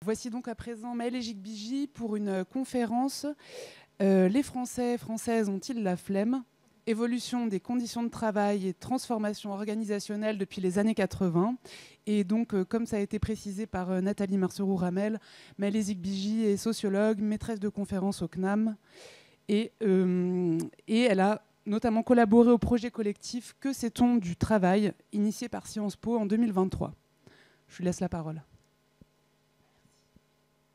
Voici donc à présent Maëlle Ejikbiji pour une conférence Les Français, Françaises ont-ils la flemme? Évolution des conditions de travail et transformation organisationnelle depuis les années 80. Et donc, comme ça a été précisé par Nathalie Marceau-Ramel, Maëlle Ejikbiji est sociologue, maîtresse de conférence au CNAM. Et elle a notamment collaboré au projet collectif Que sait-on du travail, initié par Sciences Po en 2023. Je lui laisse la parole.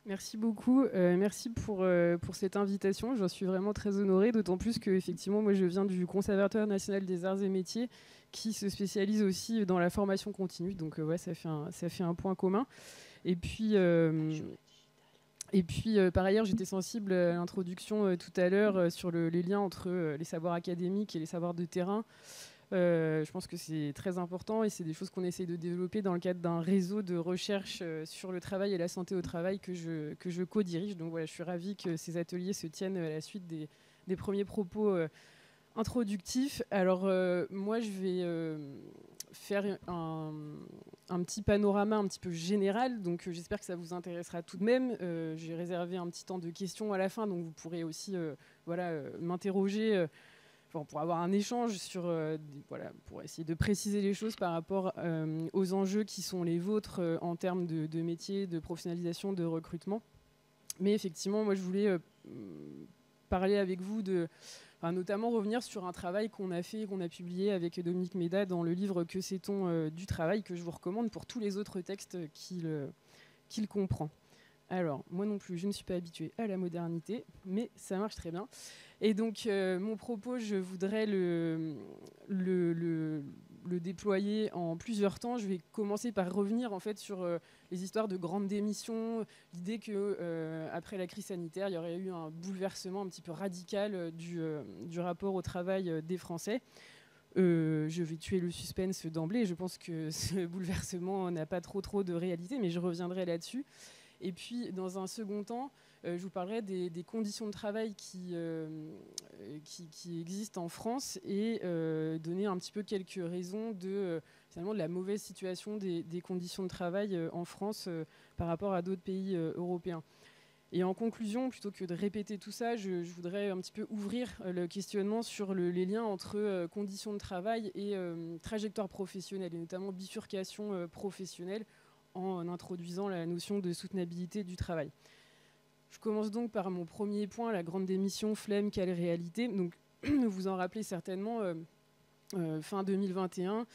Merci beaucoup. Merci pour cette invitation. J'en suis vraiment très honorée, d'autant plus que effectivement, moi, je viens du Conservatoire national des arts et métiers qui se spécialise aussi dans la formation continue. Donc, ouais, ça fait un point commun. Et puis, par ailleurs, j'étais sensible à l'introduction tout à l'heure sur les liens entre les savoirs académiques et les savoirs de terrain. Je pense que c'est très important et c'est des choses qu'on essaye de développer dans le cadre d'un réseau de recherche sur le travail et la santé au travail que je co-dirige. Donc voilà, je suis ravie que ces ateliers se tiennent à la suite des premiers propos introductifs. Alors moi, je vais faire un petit panorama un petit peu général, donc j'espère que ça vous intéressera tout de même. J'ai réservé un petit temps de questions à la fin, donc vous pourrez aussi m'interroger pour avoir un échange sur, pour essayer de préciser les choses par rapport aux enjeux qui sont les vôtres en termes de métier, de professionnalisation, de recrutement. Mais effectivement, moi, je voulais parler avec vous notamment revenir sur un travail qu'on a fait, qu'on a publié avec Dominique Méda dans le livre Que sait-on du travail, que je vous recommande pour tous les autres textes qu'il comprend. Alors, moi non plus, je ne suis pas habituée à la modernité, mais ça marche très bien. Et donc, mon propos, je voudrais le déployer en plusieurs temps. Je vais commencer par revenir en fait sur les histoires de grandes démissions, l'idée que après la crise sanitaire, il y aurait eu un bouleversement un petit peu radical du rapport au travail des Français. Je vais tuer le suspense d'emblée. Je pense que ce bouleversement n'a pas trop de réalité, mais je reviendrai là-dessus. Et puis, dans un second temps, je vous parlerai des conditions de travail qui existent en France et donner un petit peu quelques raisons de la mauvaise situation des conditions de travail en France par rapport à d'autres pays européens. Et en conclusion, plutôt que de répéter tout ça, je voudrais un petit peu ouvrir le questionnement sur les liens entre conditions de travail et trajectoire professionnelle, et notamment bifurcation professionnelle, en introduisant la notion de soutenabilité du travail. Je commence donc par mon premier point, la grande démission, flemme, quelle réalité. Donc, vous en rappelez certainement, fin 2021,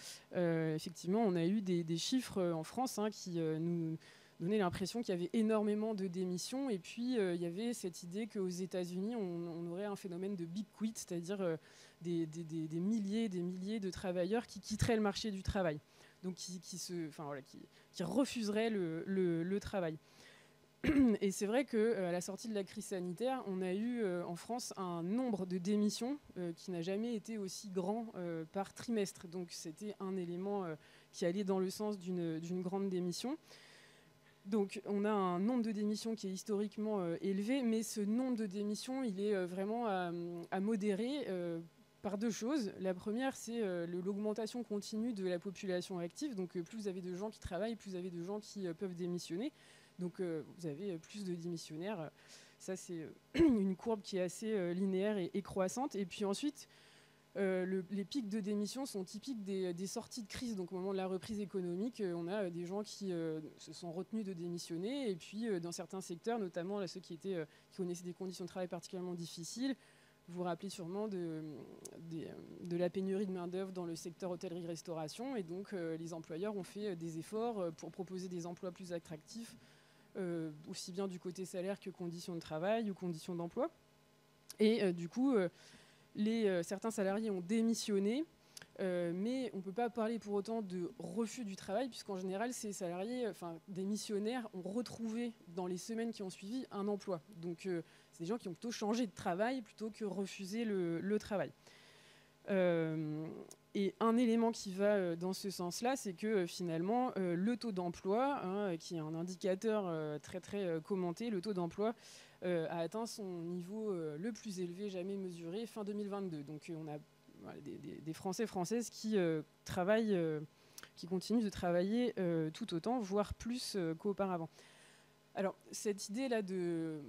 effectivement, on a eu des chiffres en France qui nous donnaient l'impression qu'il y avait énormément de démissions. Et puis, il y avait cette idée qu'aux États-Unis, on aurait un phénomène de big quit, c'est-à-dire des milliers de travailleurs qui quitteraient le marché du travail. Donc qui refuserait le travail. Et c'est vrai qu'à la sortie de la crise sanitaire, on a eu en France un nombre de démissions qui n'a jamais été aussi grand par trimestre. Donc c'était un élément qui allait dans le sens d'une grande démission. Donc on a un nombre de démissions qui est historiquement élevé, mais ce nombre de démissions, il est vraiment à modérer par deux choses. La première, c'est l'augmentation continue de la population active. Donc plus vous avez de gens qui travaillent, plus vous avez de gens qui peuvent démissionner. Donc vous avez plus de démissionnaires. Ça, c'est une courbe qui est assez linéaire et croissante. Et puis ensuite, les pics de démission sont typiques des sorties de crise. Donc au moment de la reprise économique, on a des gens qui se sont retenus de démissionner. Et puis dans certains secteurs, notamment là, ceux qui connaissaient des conditions de travail particulièrement difficiles, vous vous rappelez sûrement de la pénurie de main-d'œuvre dans le secteur hôtellerie-restauration. Et donc, les employeurs ont fait des efforts pour proposer des emplois plus attractifs, aussi bien du côté salaire que conditions de travail ou conditions d'emploi. Et du coup, certains salariés ont démissionné, mais on ne peut pas parler pour autant de refus du travail, puisqu'en général, ces salariés, démissionnaires, ont retrouvé dans les semaines qui ont suivi un emploi. Donc, c'est des gens qui ont plutôt changé de travail plutôt que refuser le travail. Et un élément qui va dans ce sens-là, c'est que finalement, le taux d'emploi, qui est un indicateur très commenté, le taux d'emploi a atteint son niveau le plus élevé jamais mesuré fin 2022. Donc on a des Français, Françaises qui qui continuent de travailler tout autant, voire plus qu'auparavant. Alors, cette idée-là de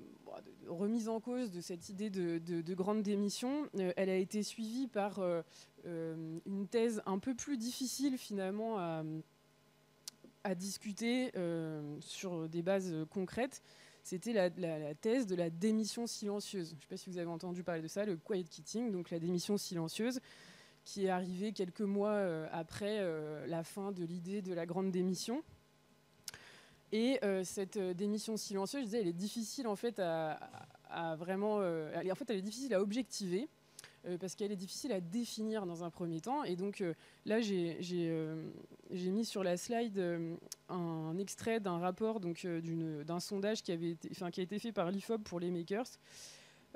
remise en cause de cette idée de grande démission, elle a été suivie par une thèse un peu plus difficile finalement à discuter sur des bases concrètes. C'était la thèse de la démission silencieuse. Je ne sais pas si vous avez entendu parler de ça, le quiet quitting, donc la démission silencieuse, qui est arrivée quelques mois après la fin de l'idée de la grande démission. Et cette démission silencieuse, je disais, elle est difficile en fait à vraiment, elle est difficile à objectiver parce qu'elle est difficile à définir dans un premier temps. Et donc là, j'ai mis sur la slide un extrait d'un rapport, donc d'un sondage qui a été fait par l'IFOP pour les makers.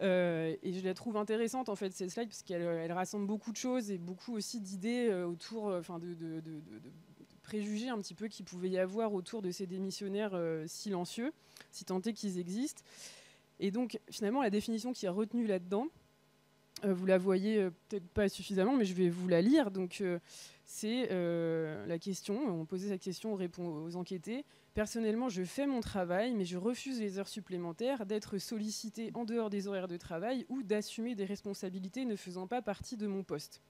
Et je la trouve intéressante en fait cette slide parce qu'elle rassemble beaucoup de choses et beaucoup aussi d'idées autour, de préjugés un petit peu qu'il pouvait y avoir autour de ces démissionnaires silencieux, si tant est qu'ils existent. Et donc finalement la définition qui est retenue là-dedans, vous la voyez peut-être pas suffisamment, mais je vais vous la lire. Donc c'est la question, on posait cette question aux enquêtés. Personnellement, je fais mon travail, mais je refuse les heures supplémentaires, d'être sollicité en dehors des horaires de travail ou d'assumer des responsabilités ne faisant pas partie de mon poste.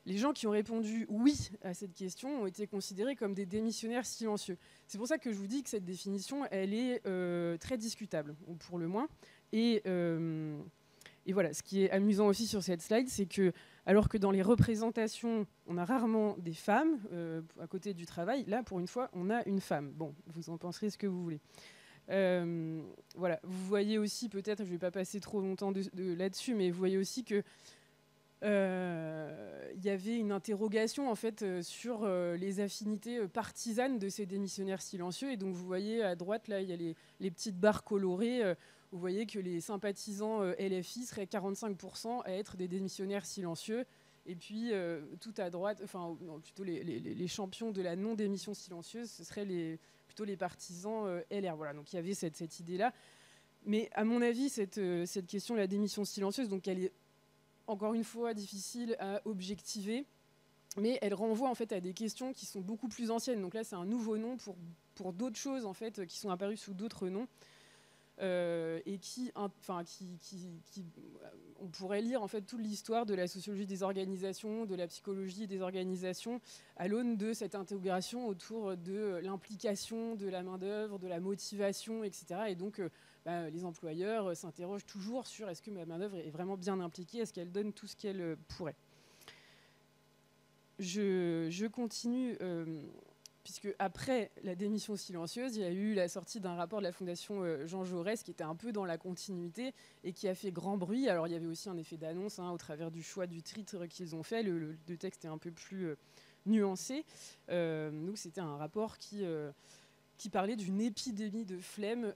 Les gens qui ont répondu oui à cette question ont été considérés comme des démissionnaires silencieux. C'est pour ça que je vous dis que cette définition, elle est très discutable, pour le moins. Et voilà, ce qui est amusant aussi sur cette slide, c'est que, alors que dans les représentations, on a rarement des femmes à côté du travail, là, pour une fois, on a une femme. Bon, vous en penserez ce que vous voulez. Voilà, vous voyez aussi, peut-être, je ne vais pas passer trop longtemps là-dessus, mais vous voyez aussi que il y avait une interrogation en fait sur les affinités partisanes de ces démissionnaires silencieux. Et donc vous voyez à droite, là, il y a les petites barres colorées. Vous voyez que les sympathisants LFI seraient 45% à être des démissionnaires silencieux. Et puis tout à droite, enfin plutôt les champions de la non-démission silencieuse, ce seraient plutôt les partisans LR. Voilà, donc il y avait cette idée-là. Mais à mon avis, cette question de la démission silencieuse, donc elle est encore une fois difficile à objectiver, mais elle renvoie en fait à des questions qui sont beaucoup plus anciennes. Donc là, c'est un nouveau nom pour d'autres choses en fait qui sont apparues sous d'autres noms et on pourrait lire en fait toute l'histoire de la sociologie des organisations, de la psychologie des organisations à l'aune de cette intégration autour de l'implication de la main-d'œuvre, de la motivation, etc. Et donc les employeurs s'interrogent toujours sur est-ce que ma main-d'œuvre est vraiment bien impliquée, est-ce qu'elle donne tout ce qu'elle pourrait. Je continue, puisque après la démission silencieuse, il y a eu la sortie d'un rapport de la Fondation Jean Jaurès qui était un peu dans la continuité et qui a fait grand bruit. Alors il y avait aussi un effet d'annonce au travers du choix du titre qu'ils ont fait. Le texte est un peu plus nuancé. Donc c'était un rapport qui parlait d'une épidémie de flemme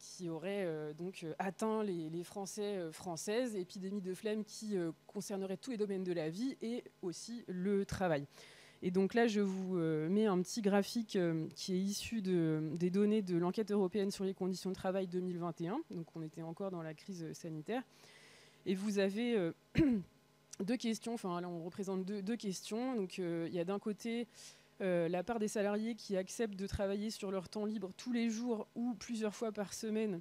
qui aurait atteint les Français, françaises, épidémie de flemme qui concernerait tous les domaines de la vie et aussi le travail. Et donc là, je vous mets un petit graphique qui est issu des données de l'enquête européenne sur les conditions de travail 2021. Donc on était encore dans la crise sanitaire. Et vous avez deux questions, enfin là on représente deux questions. Donc il y a d'un côté la part des salariés qui acceptent de travailler sur leur temps libre tous les jours ou plusieurs fois par semaine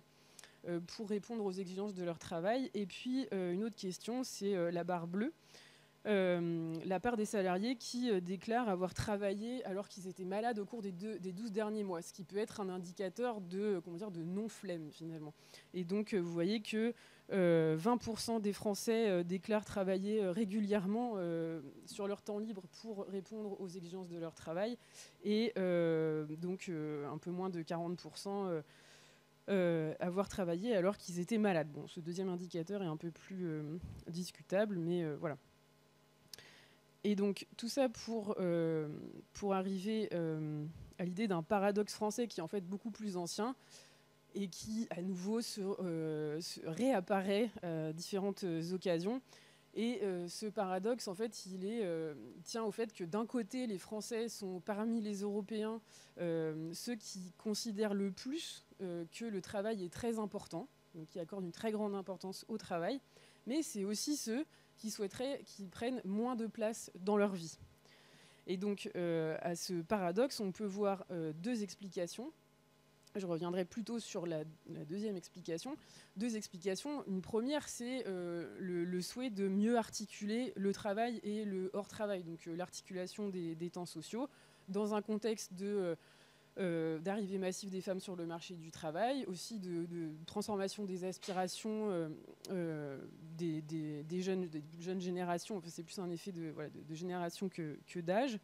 pour répondre aux exigences de leur travail. Et puis une autre question, c'est la barre bleue. La part des salariés qui déclarent avoir travaillé alors qu'ils étaient malades au cours des 12 derniers mois, ce qui peut être un indicateur de non-flemme finalement. Et donc vous voyez que 20% des Français déclarent travailler régulièrement sur leur temps libre pour répondre aux exigences de leur travail et donc un peu moins de 40% avoir travaillé alors qu'ils étaient malades. Bon, ce deuxième indicateur est un peu plus discutable, mais voilà. Et donc tout ça pour arriver à l'idée d'un paradoxe français qui est en fait beaucoup plus ancien et qui à nouveau se réapparaît à différentes occasions. Et ce paradoxe, en fait, il tient au fait que d'un côté, les Français sont parmi les Européens ceux qui considèrent le plus que le travail est très important, donc qui accordent une très grande importance au travail, mais c'est aussi ceux qui souhaiteraient qu'ils prennent moins de place dans leur vie. Et donc, à ce paradoxe, on peut voir deux explications. Je reviendrai plutôt sur la deuxième explication. Deux explications. Une première, c'est le souhait de mieux articuler le travail et le hors-travail, donc l'articulation des temps sociaux, dans un contexte d'arrivée massive des femmes sur le marché du travail, aussi de transformation des aspirations des jeunes générations. Enfin, c'est plus un effet de génération que d'âge.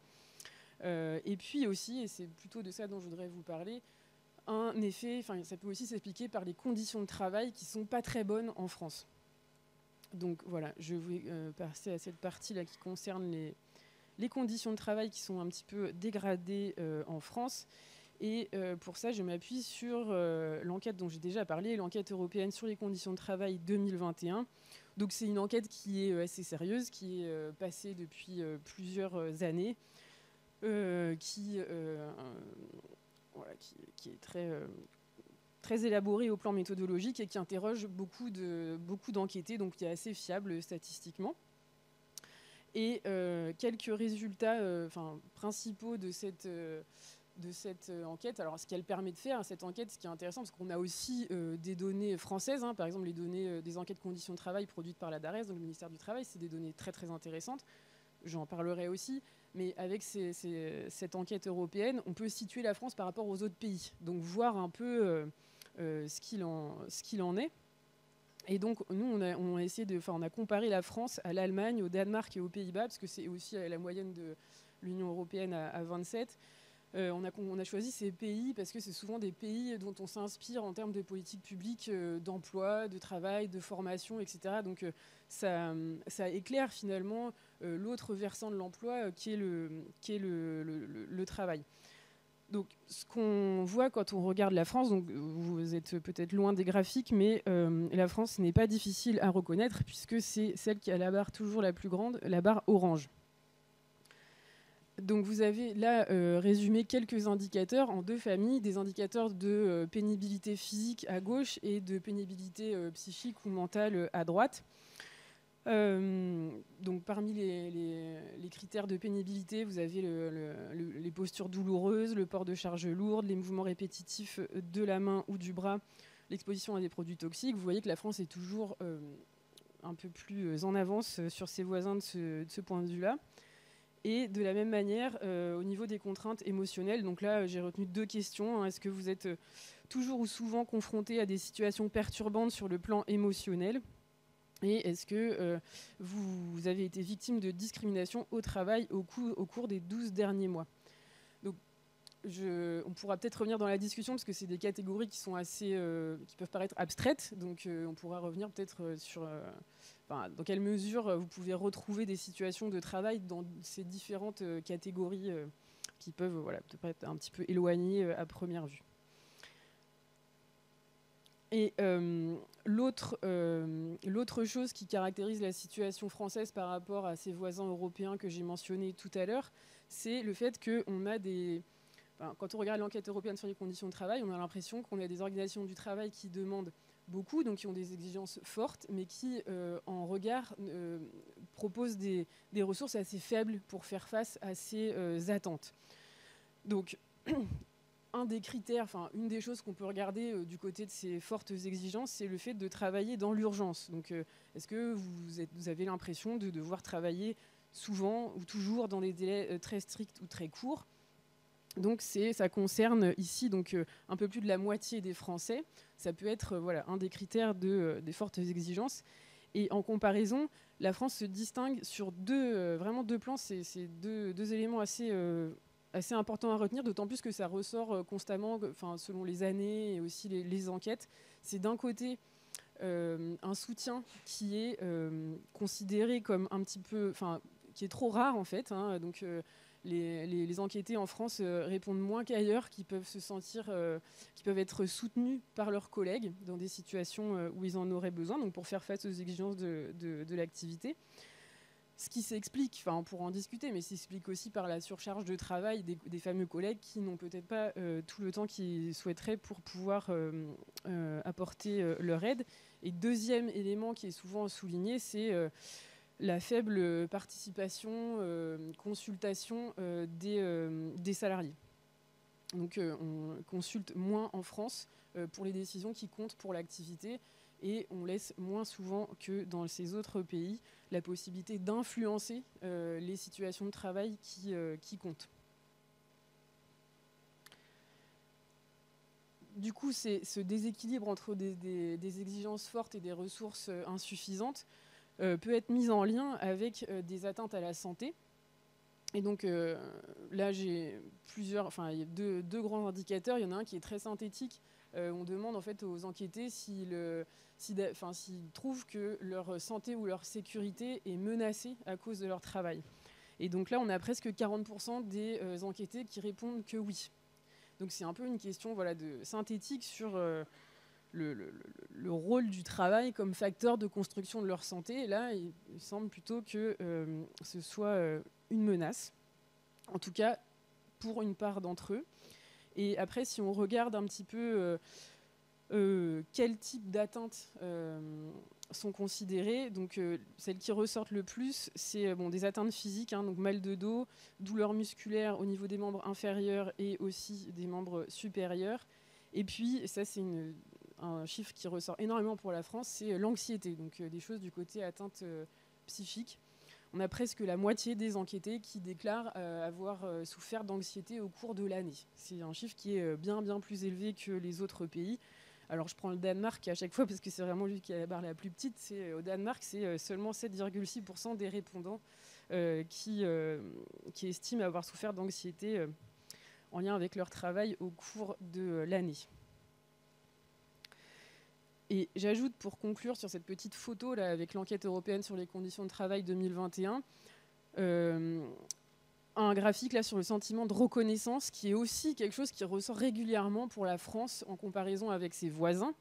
Et puis aussi, et c'est plutôt de ça dont je voudrais vous parler, un effet, enfin ça peut aussi s'expliquer par les conditions de travail qui sont pas très bonnes en France. Donc voilà, je vais passer à cette partie-là qui concerne les conditions de travail qui sont un petit peu dégradées en France. Et pour ça, je m'appuie sur l'enquête dont j'ai déjà parlé, l'enquête européenne sur les conditions de travail 2021. Donc c'est une enquête qui est assez sérieuse, qui est passée depuis plusieurs années, qui est très élaborée au plan méthodologique et qui interroge beaucoup d'enquêtés, donc qui est assez fiable statistiquement. Et quelques résultats principaux de cette enquête. Alors, ce qu'elle permet de faire, cette enquête, ce qui est intéressant, parce qu'on a aussi des données françaises, par exemple les données des enquêtes conditions de travail produites par la DARES, donc le ministère du Travail, c'est des données très très intéressantes. J'en parlerai aussi, mais avec cette enquête européenne, on peut situer la France par rapport aux autres pays, donc voir un peu ce qu'il en est. Et donc, nous, on a comparé la France à l'Allemagne, au Danemark et aux Pays-Bas, parce que c'est aussi la moyenne de l'Union européenne à 27. On a choisi ces pays parce que c'est souvent des pays dont on s'inspire en termes de politique publique, d'emploi, de travail, de formation, etc. Donc ça éclaire finalement l'autre versant de l'emploi qui est le travail. Donc ce qu'on voit quand on regarde la France, donc vous êtes peut-être loin des graphiques, mais la France n'est pas difficile à reconnaître puisque c'est celle qui a la barre toujours la plus grande, la barre orange. Donc vous avez là résumé quelques indicateurs en deux familles, des indicateurs de pénibilité physique à gauche et de pénibilité psychique ou mentale à droite. Donc parmi les critères de pénibilité, vous avez les postures douloureuses, le port de charges lourdes, les mouvements répétitifs de la main ou du bras, l'exposition à des produits toxiques. Vous voyez que la France est toujours un peu plus en avance sur ses voisins de ce point de vue-là. Et de la même manière, au niveau des contraintes émotionnelles, donc là j'ai retenu deux questions. Est-ce que vous êtes toujours ou souvent confronté à des situations perturbantes sur le plan émotionnel ? Et est-ce que vous avez été victime de discrimination au travail au cours des 12 derniers mois ? Donc, on pourra peut-être revenir dans la discussion parce que c'est des catégories qui sont assez, qui peuvent paraître abstraites. Donc, on pourra revenir peut-être sur dans quelle mesure vous pouvez retrouver des situations de travail dans ces différentes catégories qui peuvent peut-être être un petit peu éloignées à première vue. Et l'autre chose qui caractérise la situation française par rapport à ses voisins européens que j'ai mentionnés tout à l'heure, c'est le fait qu'on a quand on regarde l'enquête européenne sur les conditions de travail, on a l'impression qu'on a des organisations du travail qui demandent beaucoup, donc qui ont des exigences fortes, mais qui, en regard, proposent des ressources assez faibles pour faire face à ces attentes. Donc, un des critères, une des choses qu'on peut regarder du côté de ces fortes exigences, c'est le fait de travailler dans l'urgence. Donc, est-ce que vous avez l'impression de devoir travailler souvent ou toujours dans des délais très stricts ou très courts ? Donc ça concerne ici un peu plus de la moitié des Français. Ça peut être un des critères des fortes exigences. Et en comparaison, la France se distingue sur deux plans. C'est deux éléments assez importants à retenir, d'autant plus que ça ressort constamment, selon les années et aussi les enquêtes. C'est d'un côté un soutien qui est considéré comme un petit peu, qui est trop rare en fait. Donc les enquêtés en France répondent moins qu'ailleurs, qui peuvent se sentir, qui peuvent être soutenus par leurs collègues dans des situations où ils en auraient besoin, donc pour faire face aux exigences de l'activité. Ce qui s'explique, on pourra en discuter, mais s'explique aussi par la surcharge de travail des fameux collègues qui n'ont peut-être pas tout le temps qu'ils souhaiteraient pour pouvoir apporter leur aide. Et deuxième élément qui est souvent souligné, c'est la faible participation, consultation des salariés. Donc on consulte moins en France pour les décisions qui comptent pour l'activité, et on laisse moins souvent que dans ces autres pays la possibilité d'influencer les situations de travail qui comptent. Du coup, ce déséquilibre entre des exigences fortes et des ressources insuffisantes peut être mis en lien avec des atteintes à la santé. Et donc là, j'ai il y a deux grands indicateurs. Il y en a un qui est très synthétique. On demande en fait aux enquêtés s'ils trouvent que leur santé ou leur sécurité est menacée à cause de leur travail. Et donc là, on a presque 40% des enquêtés qui répondent que oui. Donc c'est un peu une question synthétique sur le rôle du travail comme facteur de construction de leur santé. Et là, il semble plutôt que ce soit une menace, en tout cas pour une part d'entre eux. Et après, si on regarde un petit peu quel type d'atteintes sont considérées, donc celles qui ressortent le plus, c'est des atteintes physiques, donc mal de dos, douleurs musculaires au niveau des membres inférieurs et aussi des membres supérieurs. Et puis, ça c'est un chiffre qui ressort énormément pour la France, c'est l'anxiété, donc des choses du côté atteinte psychique. On a presque la moitié des enquêtés qui déclarent avoir souffert d'anxiété au cours de l'année. C'est un chiffre qui est bien plus élevé que les autres pays. Alors je prends le Danemark à chaque fois parce que c'est vraiment lui qui a la barre la plus petite. Au Danemark, c'est seulement 7,6% des répondants qui estiment avoir souffert d'anxiété en lien avec leur travail au cours de l'année. Et j'ajoute, pour conclure sur cette petite photo là, avec l'enquête européenne sur les conditions de travail 2021, un graphique là sur le sentiment de reconnaissance, qui est aussi quelque chose qui ressort régulièrement pour la France en comparaison avec ses voisins.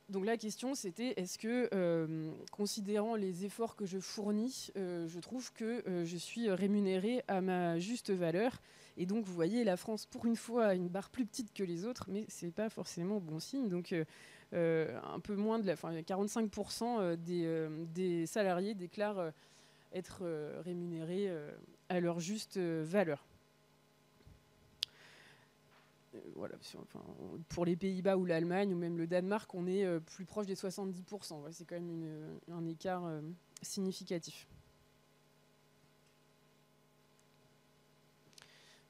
Donc la question c'était, est-ce que, considérant les efforts que je fournis, je trouve que je suis rémunérée à ma juste valeur? Et donc vous voyez, la France pour une fois a une barre plus petite que les autres, mais c'est pas forcément bon signe. Donc un peu moins de 45% des salariés déclarent être rémunérés à leur juste valeur. Voilà, pour les Pays-Bas ou l'Allemagne ou même le Danemark, on est plus proche des 70%. Ouais, c'est quand même un écart significatif.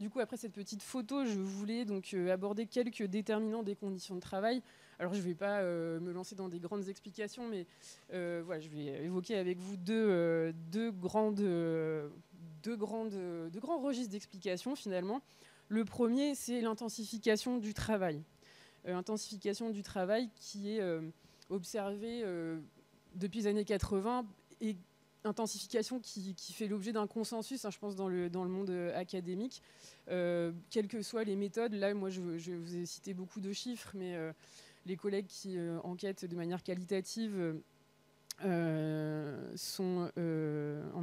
Du coup, après cette petite photo, je voulais donc aborder quelques déterminants des conditions de travail. Alors, je ne vais pas me lancer dans des grandes explications, mais je vais évoquer avec vous deux grands registres d'explications, finalement. Le premier, c'est l'intensification du travail. Intensification du travail qui est observée depuis les années 80 et intensification qui fait l'objet d'un consensus, je pense, dans le monde académique. Quelles que soient les méthodes, là, moi, je vous ai cité beaucoup de chiffres, mais les collègues qui enquêtent de manière qualitative en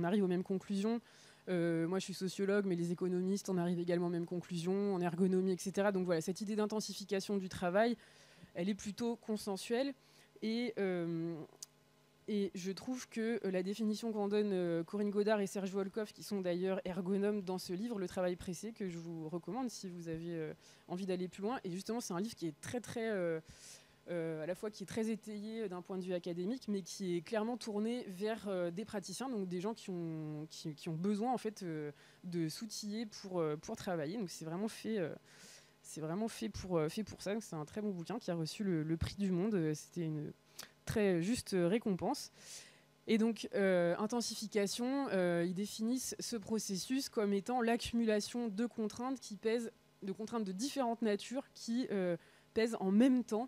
arrivent aux mêmes conclusions. Moi, je suis sociologue, mais les économistes en arrivent également aux mêmes conclusions, en ergonomie, etc. Donc voilà, cette idée d'intensification du travail, elle est plutôt consensuelle. Et je trouve que la définition qu'en donnent Corinne Godard et Serge Volkoff, qui sont d'ailleurs ergonomes dans ce livre, Le travail pressé, que je vous recommande si vous avez envie d'aller plus loin. Et justement, c'est un livre qui est très à la fois qui est très étayé d'un point de vue académique, mais qui est clairement tourné vers des praticiens, donc des gens qui ont besoin en fait de s'outiller pour travailler. Donc c'est vraiment fait pour ça. Donc c'est un très bon bouquin qui a reçu le prix du Monde. C'était une très juste récompense. Et donc, intensification, ils définissent ce processus comme étant l'accumulation de contraintes de contraintes de différentes natures qui pèsent en même temps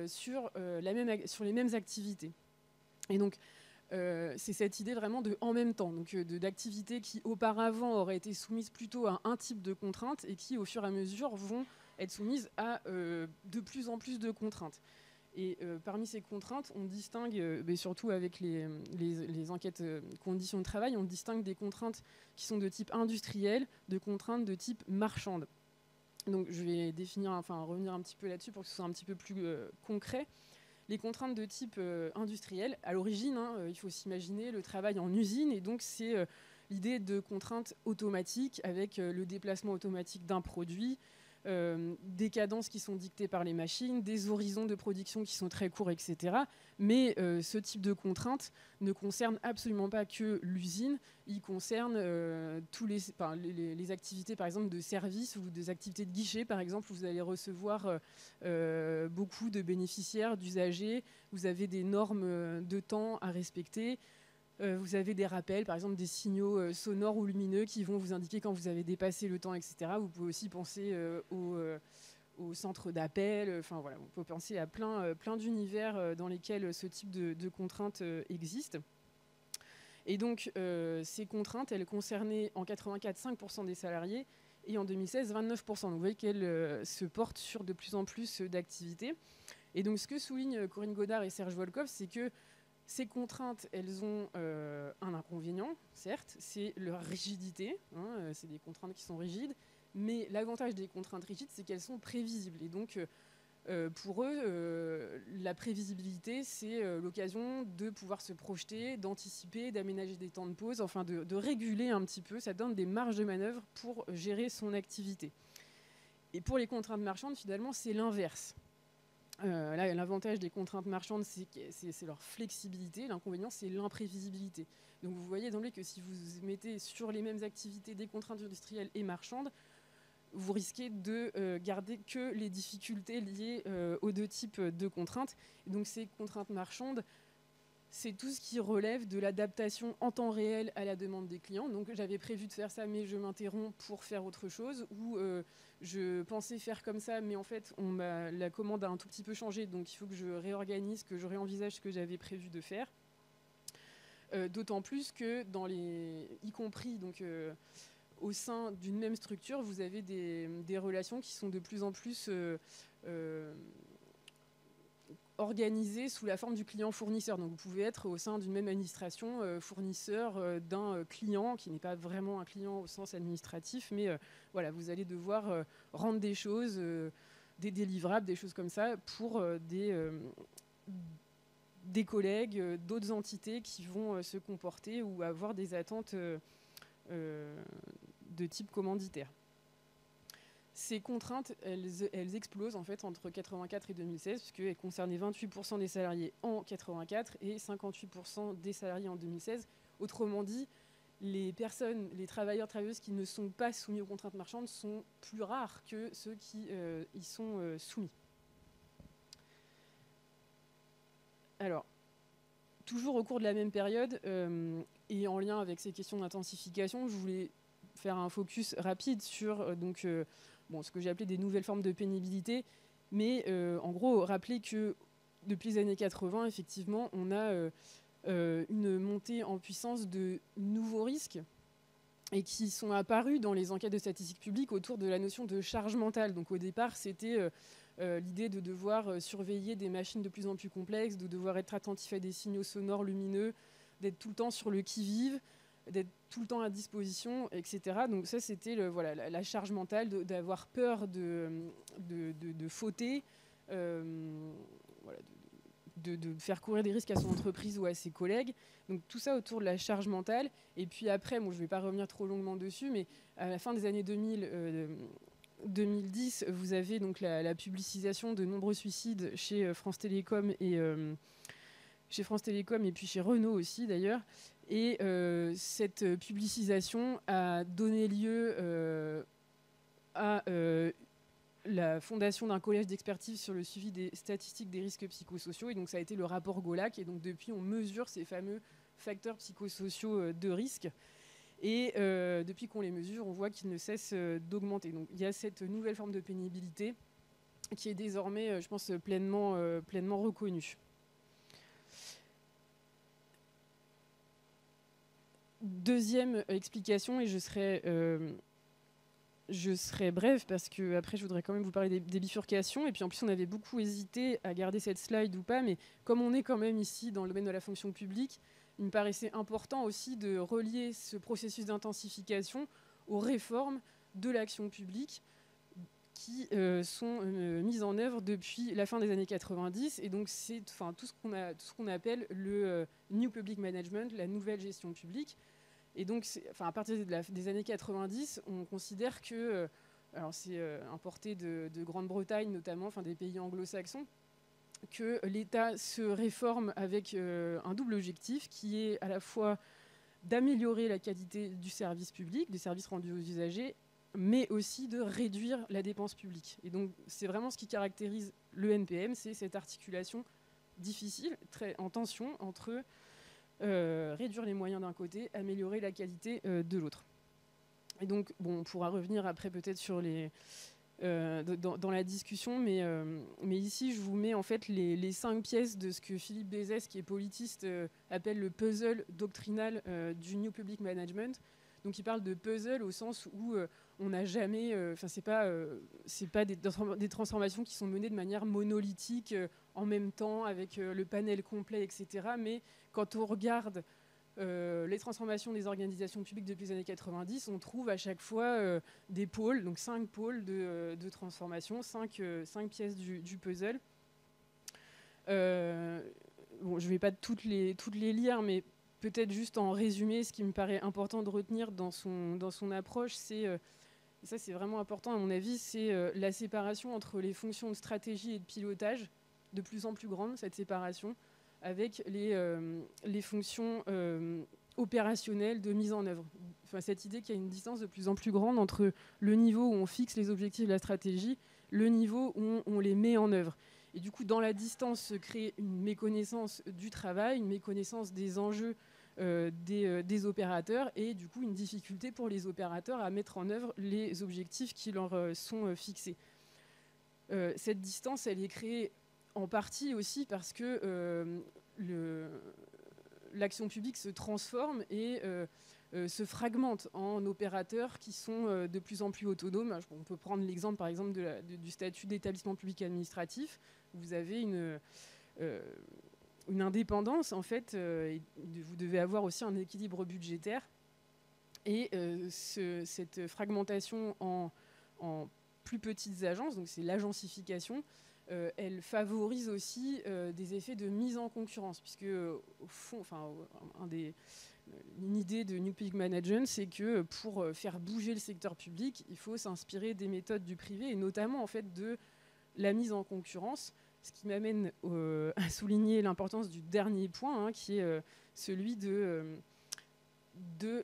sur les mêmes activités. Et donc, c'est cette idée vraiment de en même temps, donc d'activités qui auparavant auraient été soumises plutôt à un type de contraintes et qui, au fur et à mesure, vont être soumises à de plus en plus de contraintes. Et parmi ces contraintes, on distingue, surtout avec les enquêtes conditions de travail, on distingue des contraintes qui sont de type industriel, de contraintes de type marchande. Donc je vais revenir un petit peu là-dessus pour que ce soit un petit peu plus concret. Les contraintes de type industriel, à l'origine, il faut s'imaginer le travail en usine, et donc c'est l'idée de contraintes automatiques avec le déplacement automatique d'un produit, des cadences qui sont dictées par les machines, des horizons de production qui sont très courts, etc. Mais ce type de contraintes ne concerne absolument pas que l'usine, il concerne les activités, par exemple, de service ou des activités de guichet, par exemple, où vous allez recevoir beaucoup de bénéficiaires, d'usagers, vous avez des normes de temps à respecter. Vous avez des rappels, par exemple des signaux sonores ou lumineux qui vont vous indiquer quand vous avez dépassé le temps, etc. Vous pouvez aussi penser au centre d'appel. Enfin, voilà, on peut penser à plein d'univers dans lesquels ce type de contraintes existe. Et donc, ces contraintes, elles concernaient en 84 5% des salariés et en 2016 29%. Donc, vous voyez qu'elles se portent sur de plus en plus d'activités. Et donc, ce que soulignent Corinne Godard et Serge Volkov, c'est que ces contraintes, elles ont un inconvénient, certes, c'est leur rigidité. C'est des contraintes qui sont rigides. Mais l'avantage des contraintes rigides, c'est qu'elles sont prévisibles. Et donc, pour eux, la prévisibilité, c'est l'occasion de pouvoir se projeter, d'anticiper, d'aménager des temps de pause, enfin de réguler un petit peu. Ça donne des marges de manœuvre pour gérer son activité. Et pour les contraintes marchandes, finalement, c'est l'inverse. Là, l'avantage des contraintes marchandes, c'est leur flexibilité. L'inconvénient, c'est l'imprévisibilité. Donc vous voyez d'emblée que si vous mettez sur les mêmes activités des contraintes industrielles et marchandes, vous risquez de garder que les difficultés liées aux deux types de contraintes. Et donc ces contraintes marchandes, c'est tout ce qui relève de l'adaptation en temps réel à la demande des clients. Donc j'avais prévu de faire ça, mais je m'interromps pour faire autre chose. Ou je pensais faire comme ça, mais en fait, la commande a un tout petit peu changé. Donc il faut que je réorganise, que je réenvisage ce que j'avais prévu de faire. D'autant plus que, y compris donc, au sein d'une même structure, vous avez des relations qui sont de plus en plus organisées sous la forme du client-fournisseur. Donc vous pouvez être au sein d'une même administration fournisseur d'un client qui n'est pas vraiment un client au sens administratif, mais voilà, vous allez devoir rendre des choses, des délivrables, des choses comme ça, pour des collègues, d'autres entités qui vont se comporter ou avoir des attentes de type commanditaire. Ces contraintes, elles explosent en fait entre 84 et 2016, puisqu'elles concernaient 28% des salariés en 84 et 58% des salariés en 2016. Autrement dit, les travailleurs, travailleuses qui ne sont pas soumis aux contraintes marchandes sont plus rares que ceux qui y sont soumis. Alors, toujours au cours de la même période, et en lien avec ces questions d'intensification, je voulais faire un focus rapide sur ce que j'ai appelé des nouvelles formes de pénibilité, mais en gros, rappeler que depuis les années 80, effectivement, on a une montée en puissance de nouveaux risques et qui sont apparus dans les enquêtes de statistiques publiques autour de la notion de charge mentale. Donc au départ, c'était l'idée de devoir surveiller des machines de plus en plus complexes, de devoir être attentif à des signaux sonores lumineux, d'être tout le temps sur le qui-vive, d'être tout le temps à disposition, etc. Donc ça, c'était la charge mentale, d'avoir peur de fauter, de faire courir des risques à son entreprise ou à ses collègues. Donc tout ça autour de la charge mentale. Et puis après, je ne vais pas revenir trop longuement dessus, mais à la fin des années 2010, vous avez donc la publicisation de nombreux suicides chez France Télécom et puis chez Renault aussi d'ailleurs. Et cette publicisation a donné lieu à la fondation d'un collège d'expertise sur le suivi des statistiques des risques psychosociaux. Et donc ça a été le rapport Golac. Et donc depuis, on mesure ces fameux facteurs psychosociaux de risque. Et depuis qu'on les mesure, on voit qu'ils ne cessent d'augmenter. Donc il y a cette nouvelle forme de pénibilité qui est désormais, je pense, pleinement reconnue. Deuxième explication, et je serai brève parce que après je voudrais quand même vous parler des bifurcations. Et puis en plus, on avait beaucoup hésité à garder cette slide ou pas, mais comme on est quand même ici dans le domaine de la fonction publique, il me paraissait important aussi de relier ce processus d'intensification aux réformes de l'action publique qui sont mises en œuvre depuis la fin des années 90. Et donc c'est tout ce qu'on appelle le New Public Management, la nouvelle gestion publique. Et donc, à partir des années 90, on considère que, alors c'est importé de Grande-Bretagne notamment, des pays anglo-saxons, que l'État se réforme avec un double objectif qui est à la fois d'améliorer la qualité du service public, des services rendus aux usagers, mais aussi de réduire la dépense publique. Et donc, c'est vraiment ce qui caractérise le NPM, c'est cette articulation difficile, très en tension entre réduire les moyens d'un côté, améliorer la qualité de l'autre. Et donc, on pourra revenir après peut-être sur dans la discussion, mais ici, je vous mets en fait les 5 pièces de ce que Philippe Bézès, qui est politiste, appelle le puzzle doctrinal du New Public Management. Donc, il parle de puzzle au sens où on n'a jamais... c'est pas des transformations qui sont menées de manière monolithique, en même temps, avec le panel complet, etc. Mais quand on regarde les transformations des organisations publiques depuis les années 90, on trouve à chaque fois des pôles, donc 5 pôles de transformation, 5 pièces du puzzle. Je ne vais pas toutes les lire, mais peut-être juste en résumé, ce qui me paraît important de retenir dans son approche, c'est, et ça c'est vraiment important à mon avis, c'est la séparation entre les fonctions de stratégie et de pilotage, de plus en plus grande, cette séparation, avec les fonctions opérationnelles de mise en œuvre. Cette idée qu'il y a une distance de plus en plus grande entre le niveau où on fixe les objectifs de la stratégie, le niveau où on les met en œuvre. Et du coup, dans la distance se crée une méconnaissance du travail, une méconnaissance des enjeux des opérateurs et du coup une difficulté pour les opérateurs à mettre en œuvre les objectifs qui leur sont fixés. Cette distance, elle est créée en partie aussi parce que l'action publique se transforme et se fragmente en opérateurs qui sont de plus en plus autonomes. On peut prendre l'exemple par exemple du statut d'établissement public administratif. Vous avez une indépendance en fait, et vous devez avoir aussi un équilibre budgétaire. Et cette fragmentation en plus petites agences, donc c'est l'agencification, elle favorise aussi des effets de mise en concurrence, puisque au fond, une idée de New Public Management, c'est que pour faire bouger le secteur public, il faut s'inspirer des méthodes du privé, et notamment en fait de la mise en concurrence, ce qui m'amène à souligner l'importance du dernier point, qui est celui de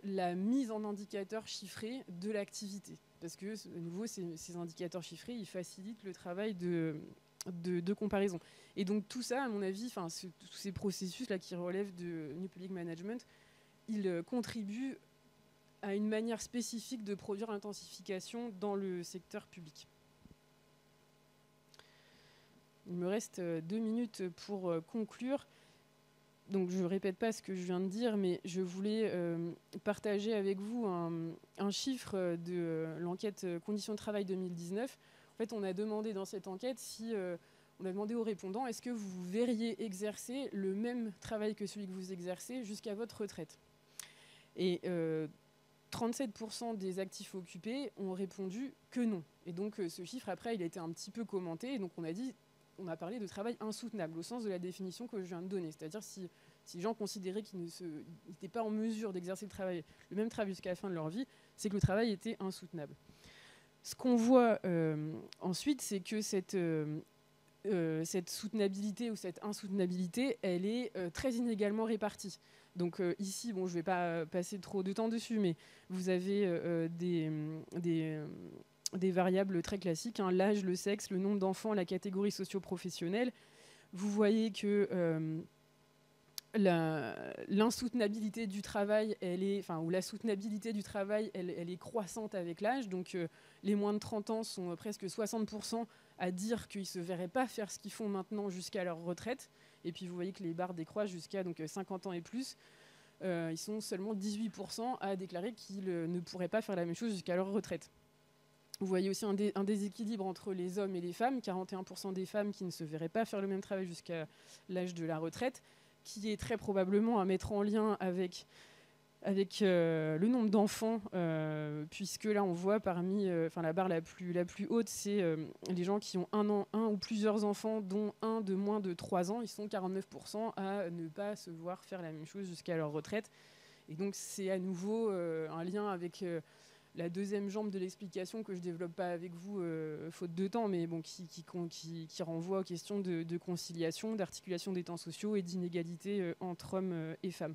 la mise en indicateurs chiffrés de l'activité. Parce que, de nouveau, ces indicateurs chiffrés, ils facilitent le travail de comparaison. Et donc tout ça, à mon avis, tous ces processus-là qui relèvent de New Public Management, ils contribuent à une manière spécifique de produire l'intensification dans le secteur public. Il me reste 2 minutes pour conclure. Donc je ne répète pas ce que je viens de dire, mais je voulais partager avec vous un chiffre de l'enquête Conditions de travail 2019. En fait, on a demandé dans cette enquête on a demandé aux répondants, est-ce que vous verriez exercer le même travail que celui que vous exercez jusqu'à votre retraite? Et 37% des actifs occupés ont répondu que non. Et donc ce chiffre, après, il a été un petit peu commenté. Et donc on a parlé de travail insoutenable, au sens de la définition que je viens de donner. C'est-à-dire si les gens considéraient qu'ils n'étaient pas en mesure d'exercer le même travail jusqu'à la fin de leur vie, c'est que le travail était insoutenable. Ce qu'on voit ensuite, c'est que cette soutenabilité ou cette insoutenabilité, elle est très inégalement répartie. Donc ici, je ne vais pas passer trop de temps dessus, mais vous avez des variables très classiques, l'âge, le sexe, le nombre d'enfants, la catégorie socio-professionnelle. Vous voyez que l'insoutenabilité du travail, ou la soutenabilité du travail, elle est croissante avec l'âge. Donc les moins de 30 ans sont presque 60% à dire qu'ils ne se verraient pas faire ce qu'ils font maintenant jusqu'à leur retraite. Et puis vous voyez que les barres décroissent jusqu'à 50 ans et plus. Ils sont seulement 18% à déclarer qu'ils ne pourraient pas faire la même chose jusqu'à leur retraite. Vous voyez aussi un déséquilibre entre les hommes et les femmes, 41% des femmes qui ne se verraient pas faire le même travail jusqu'à l'âge de la retraite, qui est très probablement à mettre en lien avec le nombre d'enfants, puisque là on voit parmi la barre la plus haute, c'est les gens qui ont un ou plusieurs enfants, dont un de moins de 3 ans, ils sont 49% à ne pas se voir faire la même chose jusqu'à leur retraite. Et donc c'est à nouveau un lien avec la deuxième jambe de l'explication que je ne développe pas avec vous, faute de temps, mais bon, qui renvoie aux questions de conciliation, d'articulation des temps sociaux et d'inégalité entre hommes et femmes.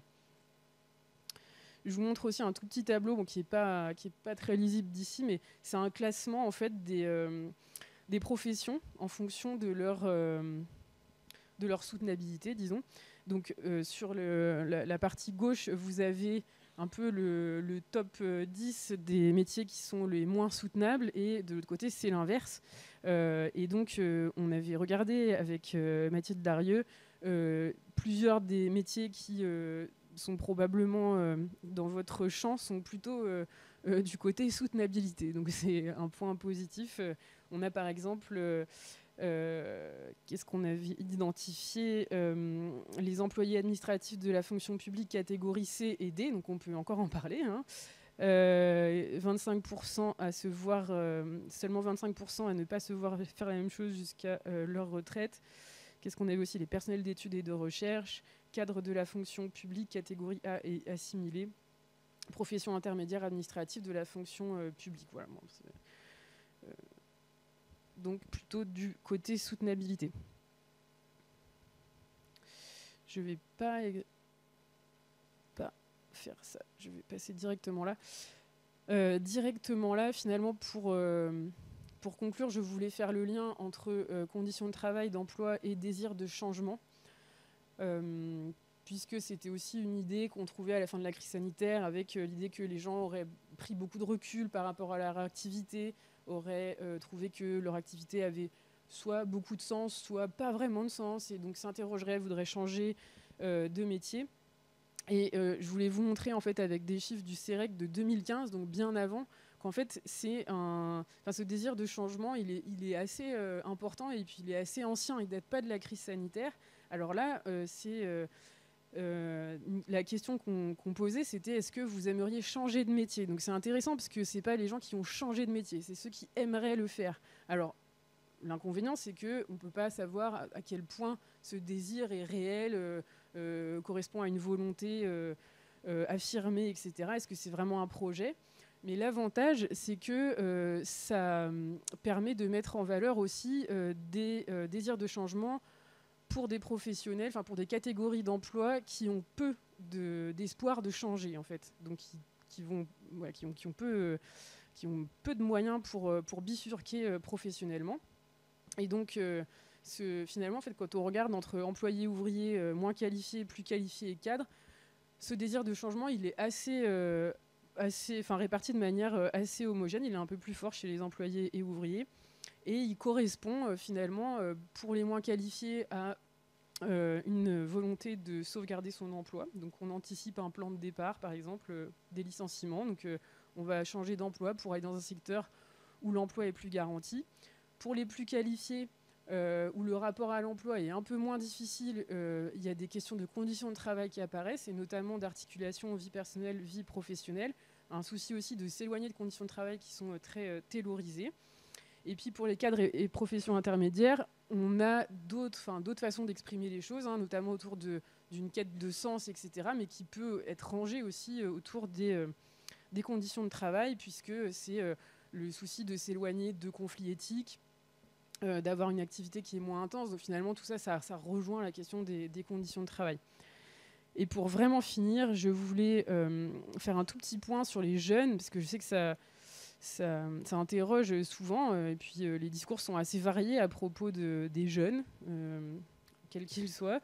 Je vous montre aussi un tout petit tableau qui n'est pas très lisible d'ici, mais c'est un classement en fait, des professions en fonction de leur soutenabilité, disons. Donc sur la partie gauche, vous avez un peu le top 10 des métiers qui sont les moins soutenables, et de l'autre côté, c'est l'inverse. Et donc, on avait regardé avec Mathilde Darieux plusieurs des métiers qui sont probablement dans votre champ, sont plutôt du côté soutenabilité. Donc, c'est un point positif. On a par exemple... qu'est-ce qu'on a identifié, les employés administratifs de la fonction publique catégorie C et D, donc on peut encore en parler, hein. 25% à se voir, seulement 25% à ne pas se voir faire la même chose jusqu'à leur retraite. Qu'est-ce qu'on avait aussi? Les personnels d'études et de recherche, cadres de la fonction publique catégorie A et assimilés, profession intermédiaire administrative de la fonction publique. Voilà. Bon, donc plutôt du côté soutenabilité. Je ne vais pas faire ça, je vais passer directement là. Finalement, pour conclure, je voulais faire le lien entre conditions de travail, d'emploi et désir de changement, puisque c'était aussi une idée qu'on trouvait à la fin de la crise sanitaire, avec l'idée que les gens auraient pris beaucoup de recul par rapport à leur activité, auraient trouvé que leur activité avait soit beaucoup de sens, soit pas vraiment de sens, et donc s'interrogeraient, voudraient changer de métier. Et je voulais vous montrer en fait avec des chiffres du CEREC de 2015, donc bien avant, qu'en fait ce désir de changement, il est assez important, et puis il est assez ancien, il ne date pas de la crise sanitaire. Alors là, la question qu'on posait, c'était est-ce que vous aimeriez changer de métier? Donc c'est intéressant parce que ce n'est pas les gens qui ont changé de métier, c'est ceux qui aimeraient le faire. Alors l'inconvénient, c'est qu'on ne peut pas savoir à quel point ce désir est réel, correspond à une volonté affirmée, etc. Est-ce que c'est vraiment un projet? Mais l'avantage, c'est que ça permet de mettre en valeur aussi des désirs de changement pour des professionnels, enfin pour des catégories d'emploi qui ont peu d'espoir de changer, en fait. Donc qui ont peu de moyens pour bifurquer professionnellement. Et donc finalement, en fait, quand on regarde entre employés, ouvriers, moins qualifiés, plus qualifiés et cadres, ce désir de changement, il est assez réparti de manière assez homogène. Il est un peu plus fort chez les employés et ouvriers. Et il correspond finalement, pour les moins qualifiés, à une volonté de sauvegarder son emploi. Donc on anticipe un plan de départ, par exemple, des licenciements. Donc on va changer d'emploi pour aller dans un secteur où l'emploi est plus garanti. Pour les plus qualifiés, où le rapport à l'emploi est un peu moins difficile, il y a des questions de conditions de travail qui apparaissent, et notamment d'articulation vie personnelle, vie professionnelle. Un souci aussi de s'éloigner de conditions de travail qui sont très taylorisées. Et puis pour les cadres et professions intermédiaires, on a d'autres façons d'exprimer les choses, hein, notamment autour d'une quête de sens, etc., mais qui peut être rangée aussi autour des conditions de travail, puisque c'est le souci de s'éloigner de conflits éthiques, d'avoir une activité qui est moins intense. Donc finalement, tout ça, ça rejoint la question des conditions de travail. Et pour vraiment finir, je voulais faire un tout petit point sur les jeunes, parce que je sais que ça interroge souvent, et puis les discours sont assez variés à propos des jeunes, quels qu'ils soient.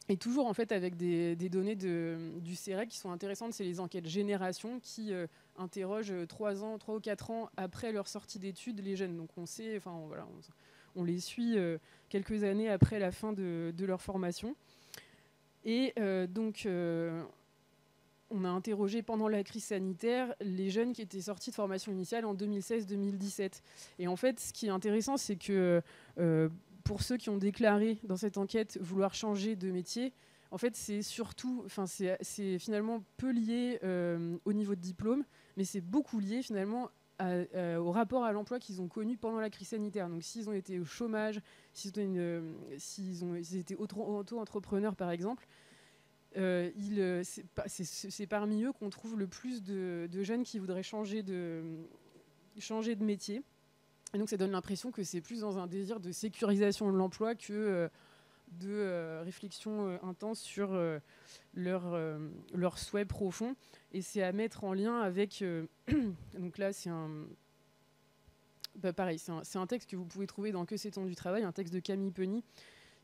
Et toujours en fait avec des données du CEREC qui sont intéressantes, c'est les enquêtes génération qui interrogent 3 ou 4 ans après leur sortie d'études les jeunes. Donc on sait, on les suit quelques années après la fin de leur formation. Et on a interrogé pendant la crise sanitaire les jeunes qui étaient sortis de formation initiale en 2016-2017. Et en fait, ce qui est intéressant, c'est que pour ceux qui ont déclaré dans cette enquête vouloir changer de métier, en fait, c'est finalement peu lié au niveau de diplôme, mais c'est beaucoup lié finalement au rapport à l'emploi qu'ils ont connu pendant la crise sanitaire. Donc, s'ils ont été au chômage, s'ils étaient auto-entrepreneurs, par exemple, c'est parmi eux qu'on trouve le plus de jeunes qui voudraient changer de métier. Et donc ça donne l'impression que c'est plus dans un désir de sécurisation de l'emploi que de réflexion intense sur leur souhait profond. Et c'est à mettre en lien avec... donc là, c'est pareil, c'est un texte que vous pouvez trouver dans Que sait-on du travail, un texte de Camille Penny,